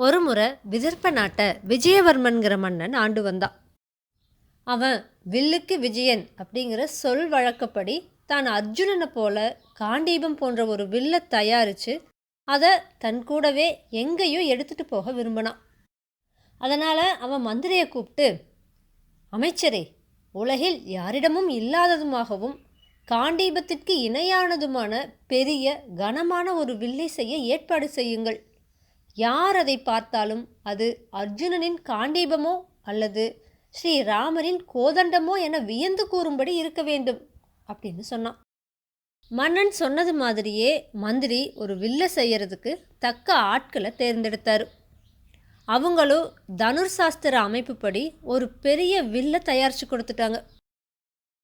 ஒரு முறை விதர்ப்ப நாட்டை விஜயவர்மன்கிற மன்னன் ஆண்டு வந்தான். அவன் வில்லுக்கு விஜயன் அப்படிங்கிற சொல் வழக்கப்படி தான் அர்ஜுனனை போல காண்டீபம் போன்ற ஒரு வில்லை தயாரித்து அதை தன் கூடவே எங்கேயும் எடுத்துகிட்டு போக விரும்பினான். அதனால் அவன் மந்திரியை கூப்பிட்டு, அமைச்சரே, உலகில் யாரிடமும் இல்லாததுமாகவும் காண்டீபத்திற்கு இணையானதுமான பெரிய கனமான ஒரு வில்லை செய்ய ஏற்பாடு செய்யுங்கள். யார் அதை பார்த்தாலும் அது அர்ஜுனனின் காண்டீபமோ அல்லது ஸ்ரீராமரின் கோதண்டமோ என வியந்து கூறும்படி இருக்க வேண்டும் அப்படின்னு சொன்னான். மன்னன் சொன்னது மாதிரியே மந்திரி ஒரு வில்லை செய்யறதுக்கு தக்க ஆட்களை தேர்ந்தெடுத்தார். அவங்களும் தனுர் சாஸ்திர அமைப்புப்படி ஒரு பெரிய வில்லை தயாரித்து கொடுத்துட்டாங்க.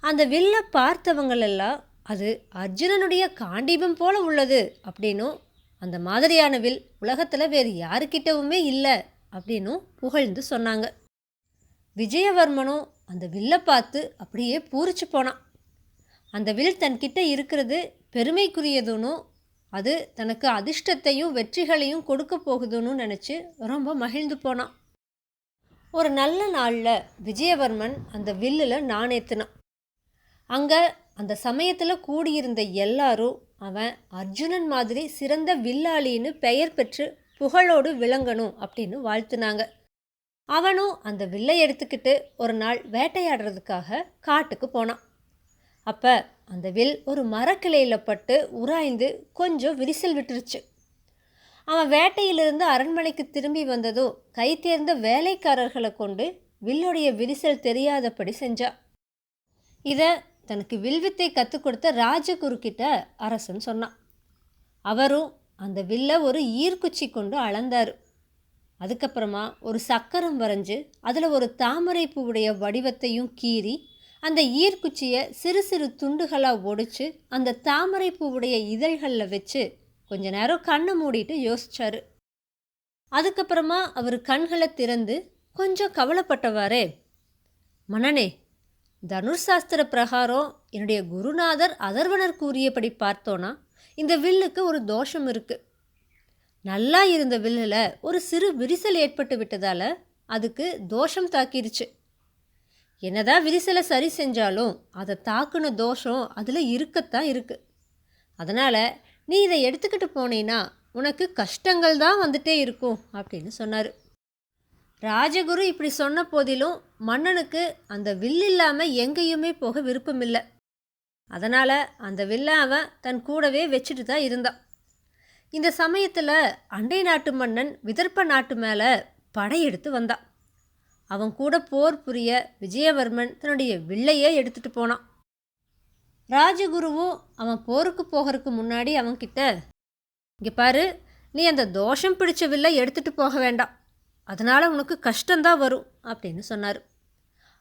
அந்த வில்லை பார்த்தவங்களெல்லாம் அது அர்ஜுனனுடைய காண்டீபம் போல உள்ளது அப்படின்னும், அந்த மாதிரியான வில் உலகத்தில் வேறு யாருக்கிட்டவுமே இல்லை அப்படின்னும் புகழ்ந்து சொன்னாங்க. விஜயவர்மனும் அந்த வில்லை பார்த்து அப்படியே பூரிச்சு போனான். அந்த வில் தன்கிட்ட இருக்கிறது பெருமைக்குரியதுன்னு, அது தனக்கு அதிர்ஷ்டத்தையும் வெற்றிகளையும் கொடுக்க போகுதுன்னு நினச்சி ரொம்ப மகிழ்ந்து போனான். ஒரு நல்ல நாளில் விஜயவர்மன் அந்த வில்லில் நாணேத்தினான். அங்கே அந்த சமயத்தில் கூடியிருந்த எல்லாரும் அவன் அர்ஜுனன் மாதிரி சிறந்த வில்லாளின்னு பெயர் பெற்று புகழோடு விளங்கணும் அப்படின்னு வாழ்த்துனாங்க. அவனும் அந்த வில்லை எடுத்துக்கிட்டு ஒரு நாள் வேட்டையாடுறதுக்காக காட்டுக்கு போனான். அப்போ அந்த வில் ஒரு மரக்கிளையில் பட்டு உராய்ந்து கொஞ்சம் விரிசல் விட்டுருச்சு. அவன் வேட்டையிலிருந்து அரண்மனைக்கு திரும்பி வந்ததும் கை தேர்ந்த வேலைக்காரர்களை கொண்டு வில்லுடைய விரிசல் தெரியாதபடி செஞ்சான். இதை தனக்கு வில்வித்தை கற்றுக் கொடுத்த ராஜகுருக்கிட்ட அரசன் சொன்னான். அவரும் அந்த வில்லை ஒரு ஈர்க்குச்சி கொண்டு அளந்தார். அதுக்கப்புறமா ஒரு சக்கரம் வரைஞ்சு அதில் ஒரு தாமரை பூவுடைய வடிவத்தையும் கீறி அந்த ஈர்க்குச்சியை சிறு சிறு துண்டுகளாக ஒடிச்சு அந்த தாமரை பூவுடைய இதழ்களில் வச்சு கொஞ்ச நேரம் கண்ணை மூடிட்டு யோசிச்சார். அதுக்கப்புறமா அவர் கண்களை திறந்து கொஞ்சம் கவலைப்பட்டவாறே, மன்னனே, தனுர் சாஸ்திர பிரகாரம் என்னுடைய குருநாதர் அதர்வனர் கூறியபடி பார்த்தோன்னா இந்த வில்லுக்கு ஒரு தோஷம் இருக்குது. நல்லா இருந்த வில்லில் ஒரு சிறு விரிசல் ஏற்பட்டு விட்டதால் அதுக்கு தோஷம் தாக்கிடுச்சு. என்னதான் விரிசலை சரி செஞ்சாலும் அதை தாக்குன தோஷம் அதில் இருக்கத்தான் இருக்குது. அதனால் நீ இதை எடுத்துக்கிட்டு போனீன்னா உனக்கு கஷ்டங்கள் தான் வந்துட்டே இருக்கும் அப்படின்னு சொன்னார். ராஜகுரு இப்படி சொன்ன போதிலும் மன்னனுக்கு அந்த வில் இல்லாமல் எங்கேயுமே போக விருப்பமில்லை. அதனால் அந்த வில்லை அவன் தன் கூடவே வச்சுட்டு தான் இருந்தான். இந்த சமயத்தில் அண்டை நாட்டு மன்னன் விதர்ப்ப நாட்டு மேலே படையெடுத்து வந்தான். அவன் கூட போர் புரிய விஜயவர்மன் தன்னுடைய வில்லையே எடுத்துகிட்டு போனான். ராஜகுருவும் அவன் போருக்கு போகிறதுக்கு முன்னாடி அவன்கிட்ட, இங்கே பாரு, நீ அந்த தோஷம் பிடிச்ச வில்லை எடுத்துகிட்டு போக வேண்டாம், அதனால் உனக்கு கஷ்டந்தான் வரும் அப்படின்னு சொன்னார்.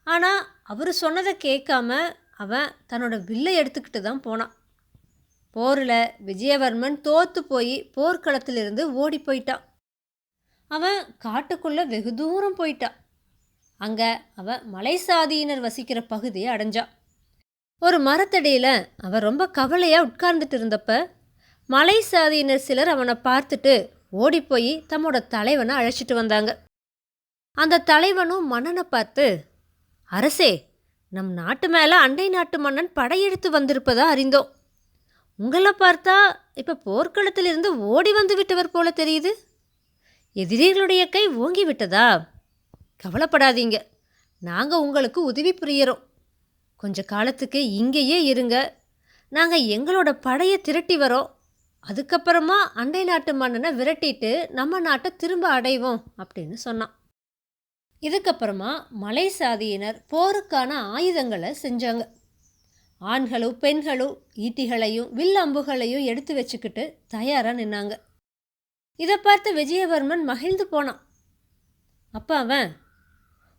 ஆனால் அவர் சொன்னதை கேட்காம அவன் தன்னோட வில்லை எடுத்துக்கிட்டு தான் போனான். போரில் விஜயவர்மன் தோற்று போய் போர்க்களத்திலிருந்து ஓடி போயிட்டான். அவன் காட்டுக்குள்ளே வெகு தூரம் போயிட்டான். அங்கே அவன் மலை சாதியினர் வசிக்கிற பகுதியை அடைஞ்சான். ஒரு மரத்தடியில் அவன் ரொம்ப கவலையாக உட்கார்ந்துட்டு இருந்தப்ப மலை சாதியினர் சிலர் அவனை பார்த்துட்டு ஓடிப்போய் தம்மோட தலைவனை அழைச்சிட்டு வந்தாங்க. அந்த தலைவனும் மன்னனை பார்த்து, அரசே, நம் நாட்டு மேலே அண்டை நாட்டு மன்னன் படையெடுத்து வந்திருப்பதா அறிந்தோம். உங்களை பார்த்தா இப்போ போர்க்களத்திலிருந்து ஓடி வந்து விட்டவர் போல தெரியுது. எதிரிகளுடைய கை ஓங்கி விட்டதா? கவலைப்படாதீங்க, நாங்கள் உங்களுக்கு உதவி புரியறோம். கொஞ்ச காலத்துக்கு இங்கேயே இருங்க, நாங்கள் எங்களோட படையை திரட்டி வரோம். அதுக்கப்புறமா அண்டை நாட்டு மன்னனை விரட்டிட்டு நம்ம நாட்டை திரும்ப அடைவோம் அப்படின்னு சொன்னான். இதுக்கப்புறமா மலை சாதியினர் போருக்கான ஆயுதங்களை செஞ்சாங்க. ஆண்களும் பெண்களும் ஈட்டிகளையும் வில் அம்புகளையும் எடுத்து வச்சுக்கிட்டு தயாராக நின்னாங்க. இதை பார்த்து விஜயவர்மன் மகிழ்ந்து போனான். அப்போ அவன்,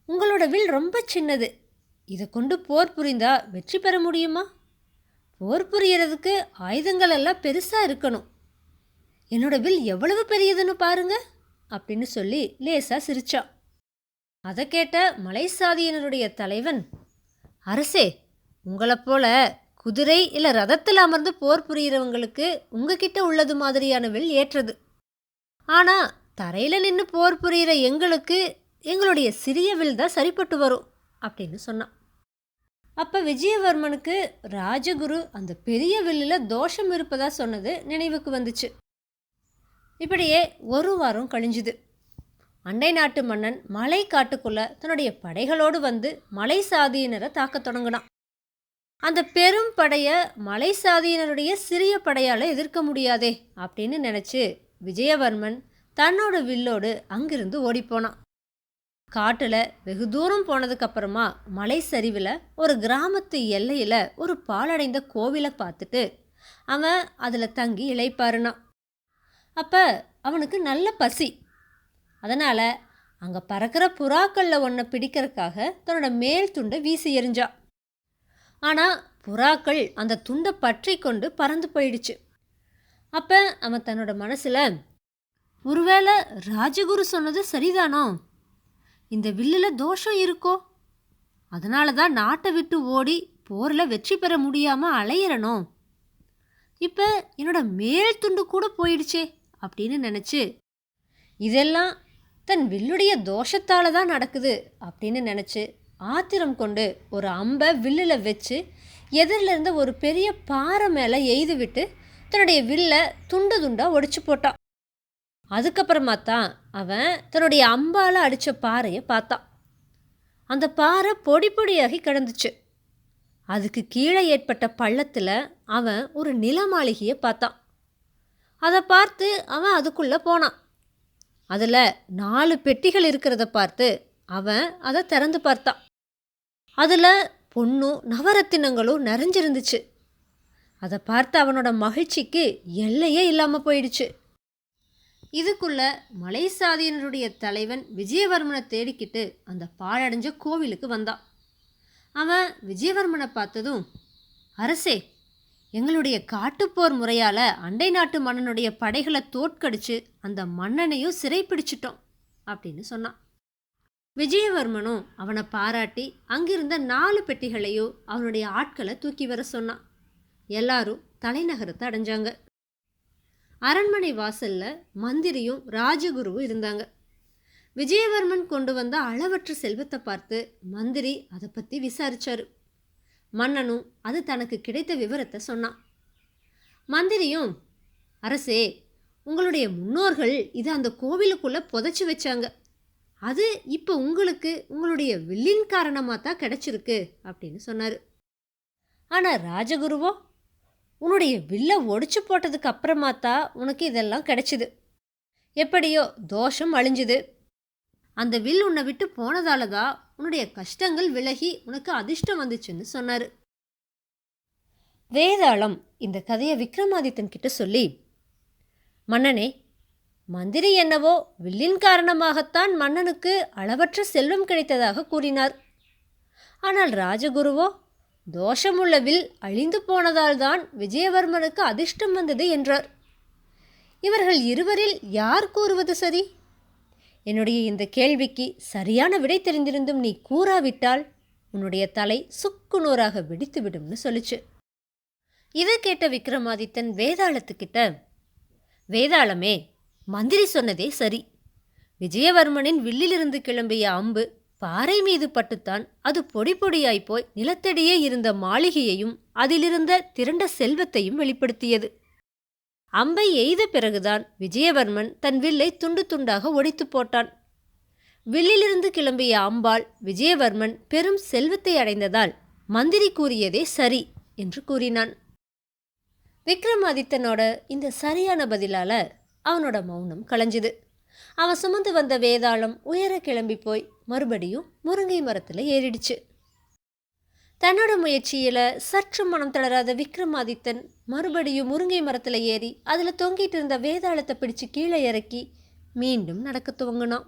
உங்களோட வில் ரொம்ப சின்னது, இதை கொண்டு போர் புரிந்தா வெற்றி பெற முடியுமா? போர் புரியறதுக்கு ஆயுதங்கள் எல்லாம் பெருசாக இருக்கணும். என்னோட வில் எவ்வளவு பெரியதுன்னு பாருங்க அப்படின்னு சொல்லி லேசாக சிரிச்சான். அதை கேட்ட மலை சாதியினருடைய தலைவன், அரசே, உங்களைப்போல குதிரை இல்லை ரதத்தில் அமர்ந்து போர் புரிகிறவங்களுக்கு உங்ககிட்ட உள்ளது மாதிரியான வில் ஏற்றது. ஆனால் தரையில் நின்று போர் புரிகிற எங்களுக்கு எங்களுடைய சிறிய வில் தான் சரிப்பட்டு வரும் அப்படின்னு சொன்னான். அப்போ விஜயவர்மனுக்கு ராஜகுரு அந்த பெரிய வில்லில் தோஷம் இருப்பதா சொன்னது நினைவுக்கு வந்துச்சு. இப்படியே ஒரு வாரம் கழிஞ்சுது. அண்டை நாட்டு மன்னன் மலை காட்டுக்குள்ள தன்னுடைய படைகளோடு வந்து மலை சாதியினரை தாக்க தொடங்கினான். அந்த பெரும் படையை மலை சாதியினருடைய சிறிய படையால் எதிர்க்க முடியாதே அப்படின்னு நினச்சி விஜயவர்மன் தன்னோட வில்லோடு அங்கிருந்து ஓடிப்போனான். காட்டில் வெகு தூரம் போனதுக்கப்புறமா மலை சரிவில் ஒரு கிராமத்து எல்லையில் ஒரு பாழடைந்த கோவிலை பார்த்துட்டு அவன் அதில் தங்கி இளைப்பாருனான். அப்போ அவனுக்கு நல்ல பசி. அதனால் அங்கே பறக்கிற புறாக்களில் ஒன்றை பிடிக்கிறதுக்காக தன்னோட மேல் துண்டை வீசி எறிஞ்சான். ஆனால் புறாக்கள் அந்த துண்டை பற்றி கொண்டு பறந்து போயிடுச்சு. அப்போ அவன் தன்னோட மனசில், ஒருவேளை ராஜகுரு சொன்னது சரிதானோ, இந்த வில்லில் தோஷம் இருக்கோ, அதனால தான் நாட்டை விட்டு ஓடி போரில் வெற்றி பெற முடியாமல் அலையிறனோ, இப்போ என்னோட மேல் துண்டு கூட போயிடுச்சே அப்படின்னு நினச்சி இதெல்லாம் தன் வில்லுடைய தோஷத்தால் தான் நடக்குது அப்படின்னு நினச்சி ஆத்திரம் கொண்டு ஒரு அம்பை வில்லில் வச்சு எதிரில் இருந்த ஒரு பெரிய பாறை மேலே எய்து விட்டு தன்னுடைய வில்லை துண்டு துண்டாக ஒடிச்சு போட்டான். அதுக்கப்புறமா தான் அவன் தன்னுடைய அம்பால் அடித்த பாறையை பார்த்தான். அந்த பாறை பொடி பொடியாகி கிடந்துச்சு. அதுக்கு கீழே ஏற்பட்ட பள்ளத்தில் அவன் ஒரு நில மாளிகையை பார்த்தான். அதை பார்த்து அவன் அதுக்குள்ளே போனான். அதில் 4 பெட்டிகள் இருக்கிறத பார்த்து அவன் அதை திறந்து பார்த்தான். அதில் பொன்னும் நவரத்தினங்களும் நிறைஞ்சிருந்துச்சு. அதை பார்த்து அவனோட மகிழ்ச்சிக்கு எல்லையே இல்லாமல் போயிடுச்சு. இதுக்குள்ள மலை சாதியினருடைய தலைவன் விஜயவர்மனை தேடிக்கிட்டு அந்த பாழடைஞ்ச கோவிலுக்கு வந்தான். அவன் விஜயவர்மனை பார்த்ததும், அரசே, எங்களுடைய காட்டுப்போர் முறையால் அண்டை நாட்டு மன்னனுடைய படைகளை தோற்கடிச்சு அந்த மன்னனையும் சிறைப்பிடிச்சிட்டோம் அப்படின்னு சொன்னான். விஜயவர்மனும் அவனை பாராட்டி அங்கிருந்த 4 பெட்டிகளையும் அவனுடைய ஆட்களை தூக்கி வர சொன்னான். எல்லாரும் தலைநகரத்தை அடைஞ்சாங்க. அரண்மனை வாசல்ல மந்திரியும் ராஜகுருவும் இருந்தாங்க. விஜயவர்மன் கொண்டு வந்த அளவற்ற செல்வத்தை பார்த்து மந்திரி அதை பற்றி விசாரிச்சாரு. மன்னனும் அது தனக்கு கிடைத்த விவரத்தை சொன்னான். மந்திரியும், அரசே, உங்களுடைய முன்னோர்கள் இதை அந்த கோவிலுக்குள்ளே புதைச்சி வச்சாங்க. அது இப்போ உங்களுக்கு உங்களுடைய வில்லின் காரணமாக தான் கிடைச்சிருக்கு அப்படின்னு சொன்னார். ஆனால் ராஜகுருவோ, உன்னுடைய வில்லை ஒடிச்சு போட்டதுக்கு அப்புறமா தான் உனக்கு இதெல்லாம் கிடைச்சிது. எப்படியோ தோஷம் அழிஞ்சுது. அந்த வில் உன்னை விட்டு போனதால தான் உன்னுடைய கஷ்டங்கள் விலகி உனக்கு அதிர்ஷ்டம் வந்துச்சுன்னு சொன்னார். வேதாளம் இந்த கதையை விக்ரமாதித்தன் கிட்ட சொல்லி, மன்னனே, மந்திரி என்னவோ வில்லின் காரணமாகத்தான் மன்னனுக்கு அளவற்ற செல்வம் கிடைத்ததாக கூறினார். ஆனால் ராஜகுருவோ தோஷமுள்ள வில் அழிந்து போனதால் தான் விஜயவர்மனுக்கு அதிர்ஷ்டம் வந்தது என்றார். இவர்கள் இருவரில் யார் கூறுவது சரி? என்னுடைய இந்த கேள்விக்கு சரியான விடை தெரிந்திருந்தும் நீ கூறாவிட்டால் உன்னுடைய தலை சுக்குநூறாக வெடித்து விடும்னு சொல்லிச்சு. இதை கேட்ட விக்ரமாதித்தன் வேதாளத்துக்கிட்ட, வேதாளமே, மந்திரி சொன்னதே சரி. விஜயவர்மனின் வில்லிலிருந்து கிளம்பிய அம்பு பாறை மீது பட்டுத்தான் அது பொடி பொடியாய் போய் நிலத்தடியே இருந்த மாளிகையையும் அதிலிருந்த திரண்ட செல்வத்தையும் வெளிப்படுத்தியது. அம்பை எய்த பிறகுதான் விஜயவர்மன் தன் வில்லை துண்டு துண்டாக ஒடித்து போட்டான். வில்லிலிருந்து கிளம்பிய அம்பால் விஜயவர்மன் பெரும் செல்வத்தை அடைந்ததால் மந்திரி கூறியதே சரி என்று கூறினான். விக்ரமாதித்தனோட இந்த சரியான பதிலால அவனோட மௌனம் கலைஞ்சுது. அவன் சுமந்து வந்த வேதாளம் உயர கிளம்பி போய் மறுபடியும் முருங்கை மரத்தில் ஏறிடுச்சு. தன்னோட முயற்சியில் சற்று மனம் தளராத விக்ரமாதித்தன் மறுபடியும் முருங்கை மரத்தில் ஏறி அதில் தொங்கிட்டு இருந்த வேதாளத்தை பிடிச்சு கீழே இறக்கி மீண்டும் நடக்க துவங்கினான்.